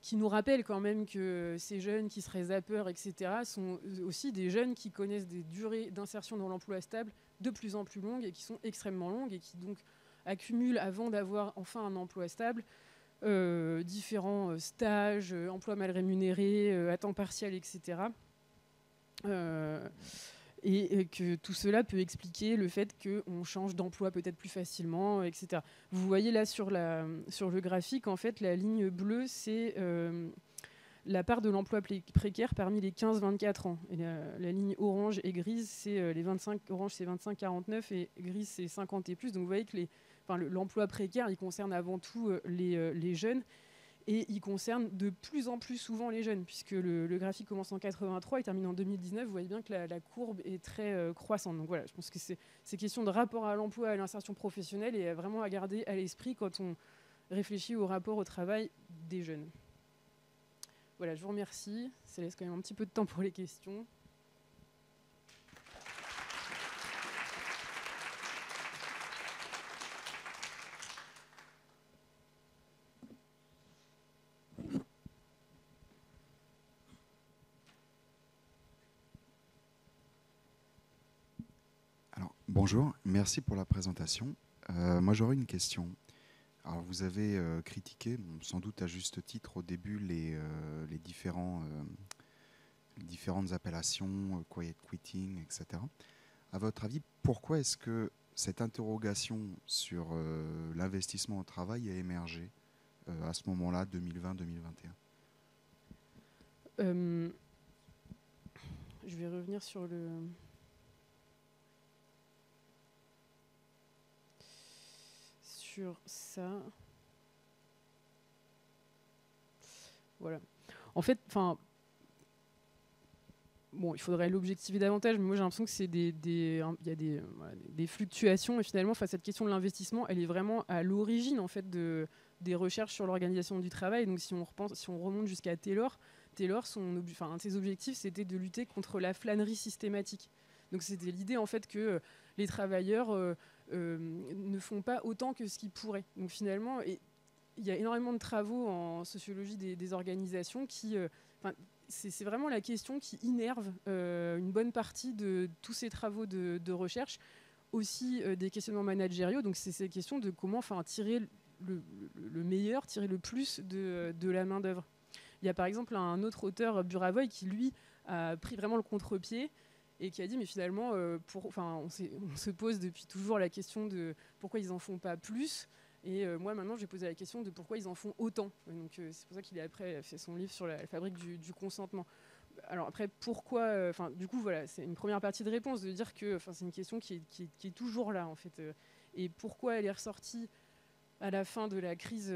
qui nous rappelle quand même que ces jeunes qui seraient zappeurs, etc., sont aussi des jeunes qui connaissent des durées d'insertion dans l'emploi stable de plus en plus longues et qui sont extrêmement longues et qui donc accumulent, avant d'avoir enfin un emploi stable, différents stages, emplois mal rémunérés, à temps partiel, etc. Et que tout cela peut expliquer le fait qu'on change d'emploi peut-être plus facilement, etc. Vous voyez là sur le graphique, en fait, la ligne bleue, c'est la part de l'emploi précaire parmi les 15-24 ans. Et la ligne orange et grise, c'est les 25, orange c'est 25-49 et grise c'est 50 et plus. Donc vous voyez que l'emploi précaire, il concerne avant tout les jeunes. Et il concerne de plus en plus souvent les jeunes, puisque le graphique commence en 83 et termine en 2019. Vous voyez bien que la courbe est très croissante. Donc voilà, je pense que c'est question de rapport à l'emploi, à l'insertion professionnelle, et vraiment à garder à l'esprit quand on réfléchit au rapport au travail des jeunes. Voilà, je vous remercie. Ça laisse quand même un petit peu de temps pour les questions. Bonjour, merci pour la présentation. Moi, j'aurais une question. Alors, vous avez critiqué, sans doute à juste titre, au début, les différentes appellations, quiet quitting, etc. À votre avis, pourquoi est-ce que cette interrogation sur l'investissement au travail a émergé à ce moment-là, 2020-2021 ? Je vais revenir sur ça. Voilà. En fait, bon, il faudrait l'objectiver davantage, mais moi j'ai l'impression que y a des fluctuations, et finalement, cette question de l'investissement, elle est vraiment à l'origine en fait des recherches sur l'organisation du travail. Donc si on remonte jusqu'à Taylor, un de ses objectifs, c'était de lutter contre la flânerie systématique. Donc c'était l'idée en fait que les travailleurs ne font pas autant que ce qu'ils pourraient. Donc finalement, il y a énormément de travaux en sociologie des organisations qui... c'est vraiment la question qui innerve une bonne partie de tous ces travaux de recherche, aussi des questionnements managériaux. Donc c'est cette question de comment tirer le meilleur, tirer le plus de la main-d'œuvre. Il y a par exemple un autre auteur, Buravoy, qui lui a pris vraiment le contre-pied et qui a dit mais finalement, on se pose depuis toujours la question de pourquoi ils n'en font pas plus. Et moi, maintenant, j'ai posé la question de pourquoi ils en font autant. Donc, c'est pour ça qu'il a après fait son livre sur la fabrique du consentement. Alors après, pourquoi du coup, voilà, c'est une première partie de réponse, de dire que c'est une question qui est toujours là, en fait. Et pourquoi elle est ressortie à la fin de la crise,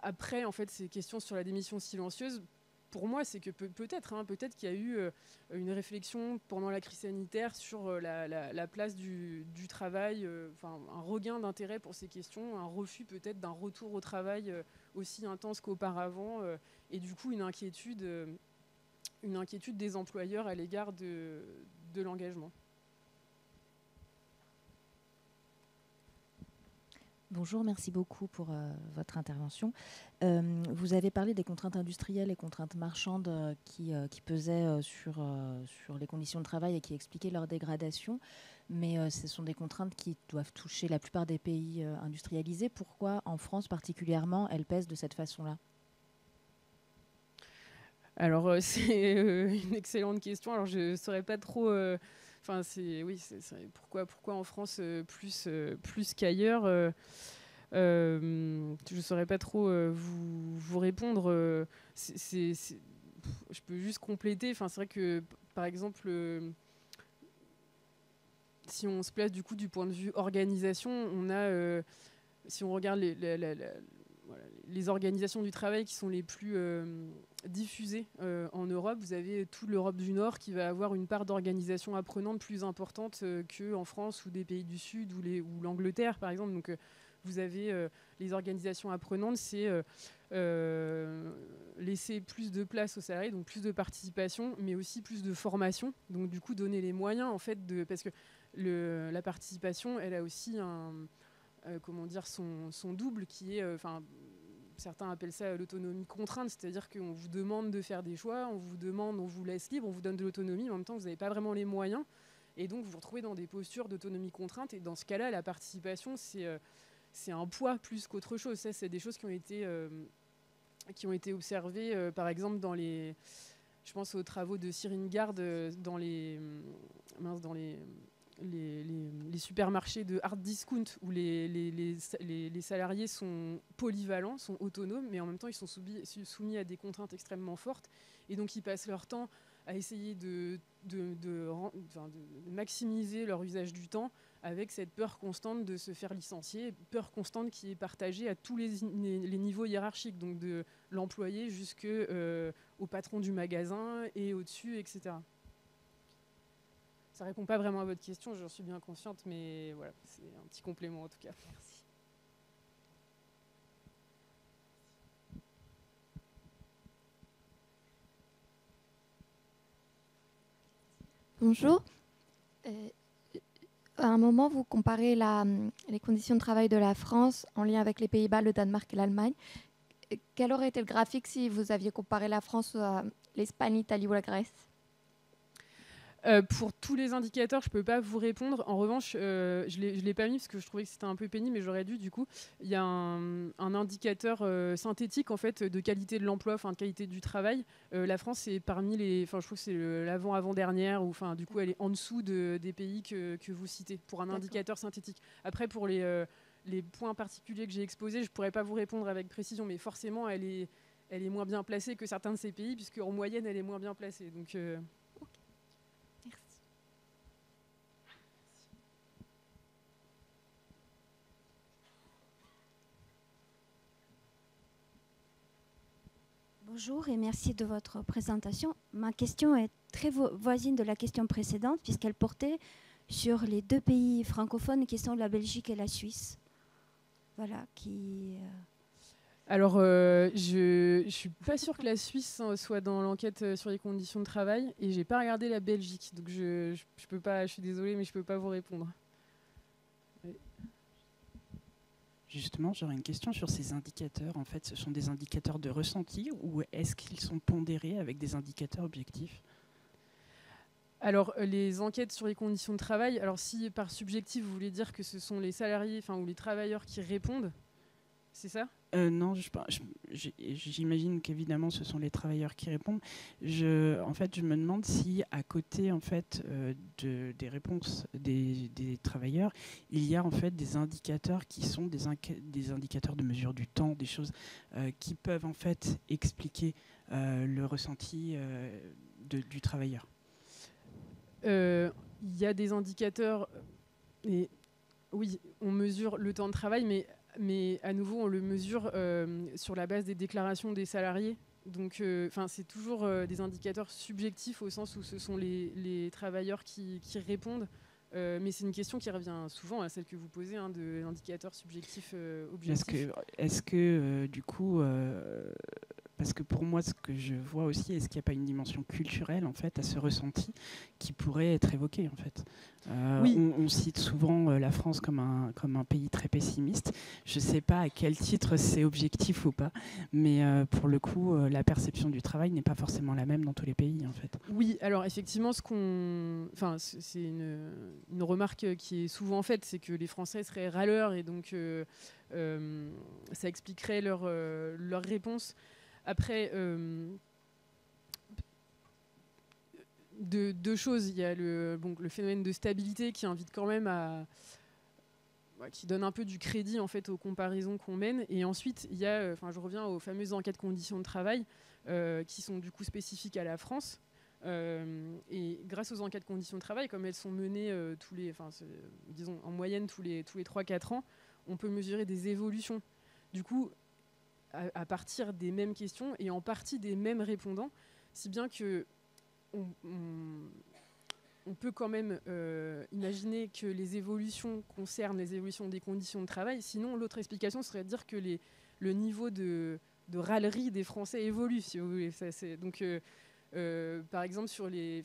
après, en fait, ces questions sur la démission silencieuse, pour moi, c'est que peut-être qu'il y a eu une réflexion pendant la crise sanitaire sur la place du travail, un regain d'intérêt pour ces questions, un refus peut-être d'un retour au travail aussi intense qu'auparavant, et du coup une inquiétude des employeurs à l'égard de l'engagement. Bonjour, merci beaucoup pour votre intervention. Vous avez parlé des contraintes industrielles et contraintes marchandes qui pesaient sur les conditions de travail et qui expliquaient leur dégradation, mais ce sont des contraintes qui doivent toucher la plupart des pays industrialisés. Pourquoi, en France particulièrement, elles pèsent de cette façon-là ? Alors, c'est une excellente question. Alors, je ne saurais pas trop... pourquoi en France plus qu'ailleurs je ne saurais pas trop vous répondre. Je peux juste compléter. C'est vrai que, par exemple, si on se place du coup du point de vue organisation, on a, si on regarde les organisations du travail qui sont les plus diffusée en Europe. Vous avez toute l'Europe du Nord qui va avoir une part d'organisation apprenante plus importante qu'en France ou des pays du Sud ou l'Angleterre, par exemple. Donc, vous avez les organisations apprenantes, c'est laisser plus de place aux salariés, donc plus de participation, mais aussi plus de formation. Donc, du coup, donner les moyens, en fait, parce que la participation, elle a aussi son double qui est... certains appellent ça l'autonomie contrainte, c'est-à-dire qu'on vous demande de faire des choix, on vous laisse libre, on vous donne de l'autonomie, mais en même temps, vous n'avez pas vraiment les moyens. Et donc, vous vous retrouvez dans des postures d'autonomie contrainte. Et dans ce cas-là, la participation, c'est un poids plus qu'autre chose. Ça, c'est des choses qui ont été observées, par exemple, je pense aux travaux de Cyrine Garde dans les supermarchés de hard discount où les salariés sont polyvalents, sont autonomes, mais en même temps ils sont soumis à des contraintes extrêmement fortes, et donc ils passent leur temps à essayer de maximiser leur usage du temps avec cette peur constante de se faire licencier, peur constante qui est partagée à tous les niveaux hiérarchiques, donc de l'employé jusqu'au patron du magasin et au-dessus, etc. Ça ne répond pas vraiment à votre question, j'en suis bien consciente, mais voilà, c'est un petit complément en tout cas. Merci. Bonjour. À un moment, vous comparez les conditions de travail de la France en lien avec les Pays-Bas, le Danemark et l'Allemagne. Quel aurait été le graphique si vous aviez comparé la France à l'Espagne, l'Italie ou la Grèce ? Pour tous les indicateurs, je ne peux pas vous répondre. En revanche, je ne l'ai pas mis parce que je trouvais que c'était un peu pénible, mais j'aurais dû du coup. Il y a un indicateur synthétique en fait, de qualité de l'emploi, de qualité du travail. La France est parmi les... je trouve que c'est l'avant-avant-dernière, ou du coup elle est en dessous des pays que vous citez, pour un indicateur synthétique. Après, pour les points particuliers que j'ai exposés, je ne pourrais pas vous répondre avec précision, mais forcément elle est moins bien placée que certains de ces pays, puisqu'en moyenne elle est moins bien placée. Donc... Bonjour et merci de votre présentation. Ma question est très voisine de la question précédente puisqu'elle portait sur les deux pays francophones qui sont la Belgique et la Suisse. Voilà, Alors, je ne suis pas sûre que la Suisse soit dans l'enquête sur les conditions de travail et je n'ai pas regardé la Belgique. Donc, je peux pas, je suis désolée, mais je ne peux pas vous répondre. Justement, j'aurais une question sur ces indicateurs. En fait, ce sont des indicateurs de ressenti ou est-ce qu'ils sont pondérés avec des indicateurs objectifs ? Alors, les enquêtes sur les conditions de travail, alors si par subjectif, vous voulez dire que ce sont les salariés ou les travailleurs qui répondent, c'est ça ? Non, j'imagine qu'évidemment ce sont les travailleurs qui répondent. En fait, je me demande si à côté des réponses des travailleurs, il y a en fait des indicateurs qui sont des indicateurs de mesure du temps, des choses qui peuvent en fait expliquer le ressenti du travailleur. Il y a des indicateurs, et oui, on mesure le temps de travail, mais à nouveau, on le mesure sur la base des déclarations des salariés. Donc, c'est toujours des indicateurs subjectifs au sens où ce sont les travailleurs qui répondent. Mais c'est une question qui revient souvent à celle que vous posez, de l'indicatteur subjectif objectif. Est-ce que du coup... Parce que pour moi, ce que je vois aussi, est-ce qu'il n'y a pas une dimension culturelle en fait à ce ressenti qui pourrait être évoqué en fait ? Oui. On cite souvent la France comme un pays très pessimiste. Je ne sais pas à quel titre c'est objectif ou pas, mais pour le coup, la perception du travail n'est pas forcément la même dans tous les pays en fait. Oui, alors effectivement, c'est une remarque qui est souvent faite, c'est que les Français seraient râleurs et donc ça expliquerait leur réponse. Après, deux choses. Il y a le phénomène de stabilité qui invite quand même qui donne un peu du crédit en fait aux comparaisons qu'on mène. Et ensuite, il y a, je reviens aux fameuses enquêtes conditions de travail qui sont du coup spécifiques à la France. Et grâce aux enquêtes conditions de travail, comme elles sont menées en moyenne tous les 3-4 ans, on peut mesurer des évolutions. Du coup, à partir des mêmes questions et en partie des mêmes répondants, si bien que on peut quand même imaginer que les évolutions concernent les évolutions des conditions de travail. Sinon, l'autre explication serait de dire que le niveau de râlerie des Français évolue, si vous voulez. Donc, par exemple, sur les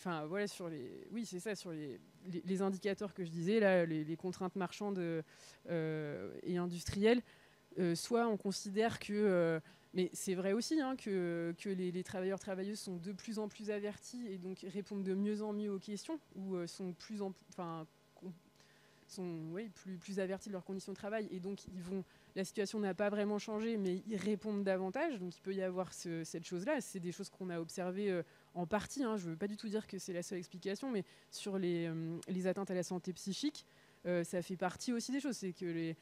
indicateurs que je disais, là, les contraintes marchandes et industrielles, soit on considère que... mais c'est vrai aussi hein, que les travailleurs travailleuses sont de plus en plus avertis et donc répondent de mieux en mieux aux questions ou sont plus avertis de leurs conditions de travail et donc la situation n'a pas vraiment changé mais ils répondent davantage, donc il peut y avoir cette chose-là. C'est des choses qu'on a observées en partie, hein. Je ne veux pas du tout dire que c'est la seule explication, mais sur les atteintes à la santé psychique, ça fait partie aussi des choses. C'est que les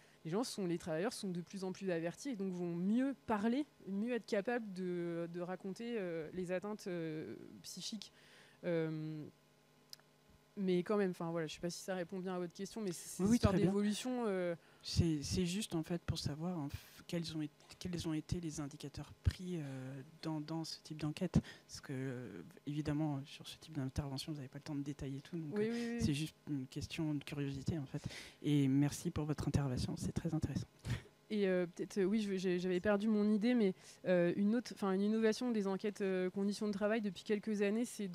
travailleurs sont de plus en plus avertis et donc vont mieux parler, mieux être capables de raconter les atteintes psychiques. Mais quand même, je ne sais pas si ça répond bien à votre question, mais c'est une histoire d'évolution. C'est juste en fait pour savoir quels ont été les indicateurs pris dans ce type d'enquête. Parce que évidemment, sur ce type d'intervention, vous n'avez pas le temps de détailler tout. Donc oui. C'est juste une question de curiosité en fait. Et merci pour votre intervention, c'est très intéressant. Et peut-être, j'avais perdu mon idée, mais une innovation des enquêtes conditions de travail depuis quelques années, c'est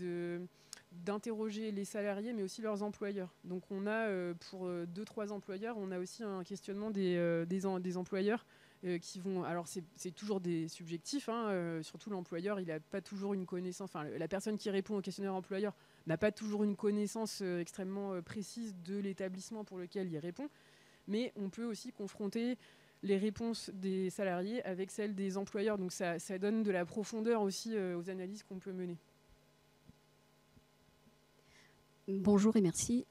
d'interroger les salariés, mais aussi leurs employeurs. Donc on a, pour 2-3 employeurs, on a aussi un questionnement des employeurs qui vont... Alors c'est toujours des subjectifs, hein, surtout l'employeur, il n'a pas toujours une connaissance... la personne qui répond au questionnaire employeur n'a pas toujours une connaissance extrêmement précise de l'établissement pour lequel il répond, mais on peut aussi confronter les réponses des salariés avec celles des employeurs. Donc ça donne de la profondeur aussi aux analyses qu'on peut mener. Bonjour et merci.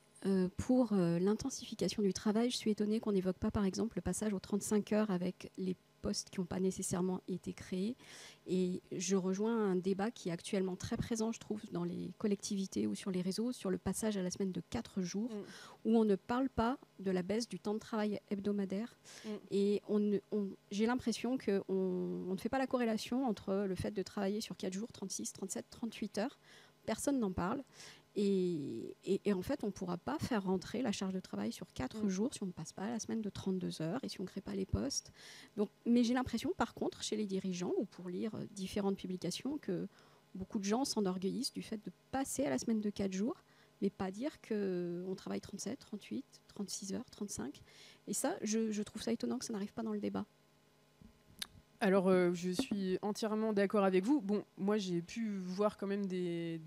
Pour l'intensification du travail, je suis étonnée qu'on n'évoque pas par exemple le passage aux 35 heures avec les postes qui n'ont pas nécessairement été créés. Et je rejoins un débat qui est actuellement très présent, je trouve, dans les collectivités ou sur les réseaux, sur le passage à la semaine de 4 jours, où on ne parle pas de la baisse du temps de travail hebdomadaire. Et j'ai l'impression qu'on ne fait pas la corrélation entre le fait de travailler sur 4 jours, 36, 37, 38 heures. Personne n'en parle. Et en fait, on ne pourra pas faire rentrer la charge de travail sur 4 jours si on ne passe pas à la semaine de 32 heures et si on ne crée pas les postes. Donc, mais j'ai l'impression, par contre, chez les dirigeants, ou pour lire différentes publications, que beaucoup de gens s'enorgueillissent du fait de passer à la semaine de 4 jours, mais pas dire qu'on travaille 37, 38, 36 heures, 35. Et ça, je trouve ça étonnant que ça n'arrive pas dans le débat. Alors, je suis entièrement d'accord avec vous. Bon, moi, j'ai pu voir quand même j'ai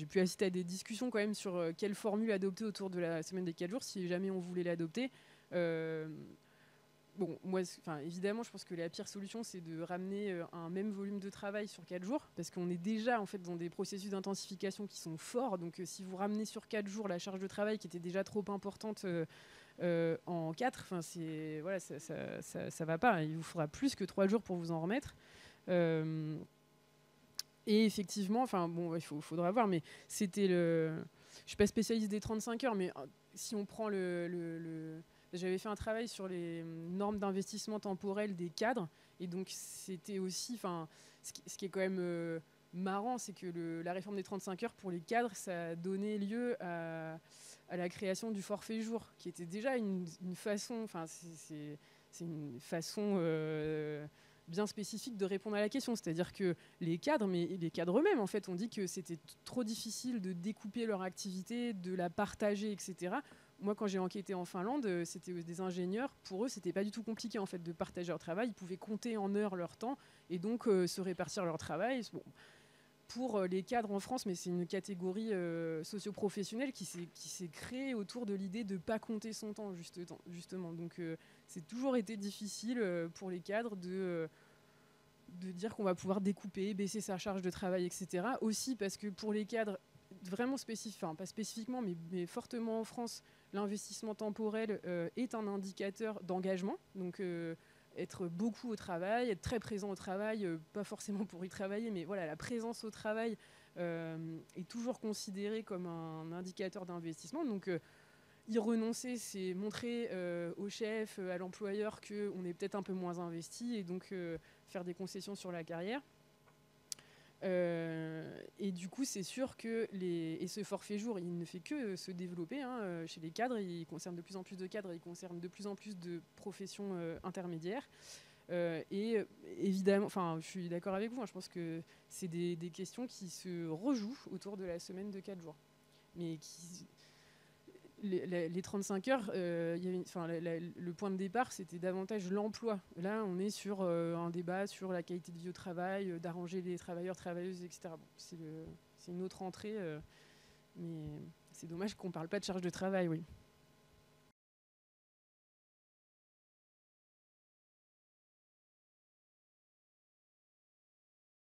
pu assister à des discussions quand même sur quelle formule adopter autour de la semaine des 4 jours, si jamais on voulait l'adopter. Bon, moi, évidemment, je pense que la pire solution, c'est de ramener un même volume de travail sur 4 jours, parce qu'on est déjà en fait dans des processus d'intensification qui sont forts. Donc, si vous ramenez sur 4 jours la charge de travail qui était déjà trop importante en 4, ça va pas. Il vous faudra plus que 3 jours pour vous en remettre. Et effectivement, il faudra voir, mais c'était je suis pas spécialiste des 35 heures, mais si on prend j'avais fait un travail sur les normes d'investissement temporel des cadres, et donc c'était aussi, ce qui est quand même marrant, c'est que la réforme des 35 heures pour les cadres, ça a donné lieu à la création du forfait jour, qui était déjà une façon, c'est une façon bien spécifique de répondre à la question. C'est-à-dire que les cadres, mais les cadres eux-mêmes, en fait, ont dit que c'était trop difficile de découper leur activité, de la partager, etc. Moi, quand j'ai enquêté en Finlande, c'était des ingénieurs. Pour eux, c'était pas du tout compliqué en fait de partager leur travail. Ils pouvaient compter en heures leur temps et donc se répartir leur travail. Bon, pour les cadres en France, mais c'est une catégorie socio-professionnelle qui s'est créée autour de l'idée de ne pas compter son temps, justement. Donc, c'est toujours été difficile pour les cadres de dire qu'on va pouvoir découper, baisser sa charge de travail, etc. Aussi parce que pour les cadres, vraiment pas spécifiquement, mais fortement en France, l'investissement temporel est un indicateur d'engagement. Donc, être beaucoup au travail, être très présent au travail, pas forcément pour y travailler, mais voilà, la présence au travail est toujours considérée comme un indicateur d'investissement. Donc, y renoncer, c'est montrer au chef, à l'employeur qu'on est peut-être un peu moins investi et donc faire des concessions sur la carrière. Et du coup, c'est sûr que et ce forfait jour, il ne fait que se développer chez les cadres. Il concerne de plus en plus de cadres, il concerne de plus en plus de professions intermédiaires. Et évidemment, je suis d'accord avec vous, je pense que c'est des questions qui se rejouent autour de la semaine de 4 jours. Mais les 35 heures, le point de départ, c'était davantage l'emploi. Là, on est sur un débat sur la qualité de vie au travail, d'arranger les travailleurs, travailleuses, etc. Bon, c'est une autre entrée, mais c'est dommage qu'on ne parle pas de charge de travail, oui.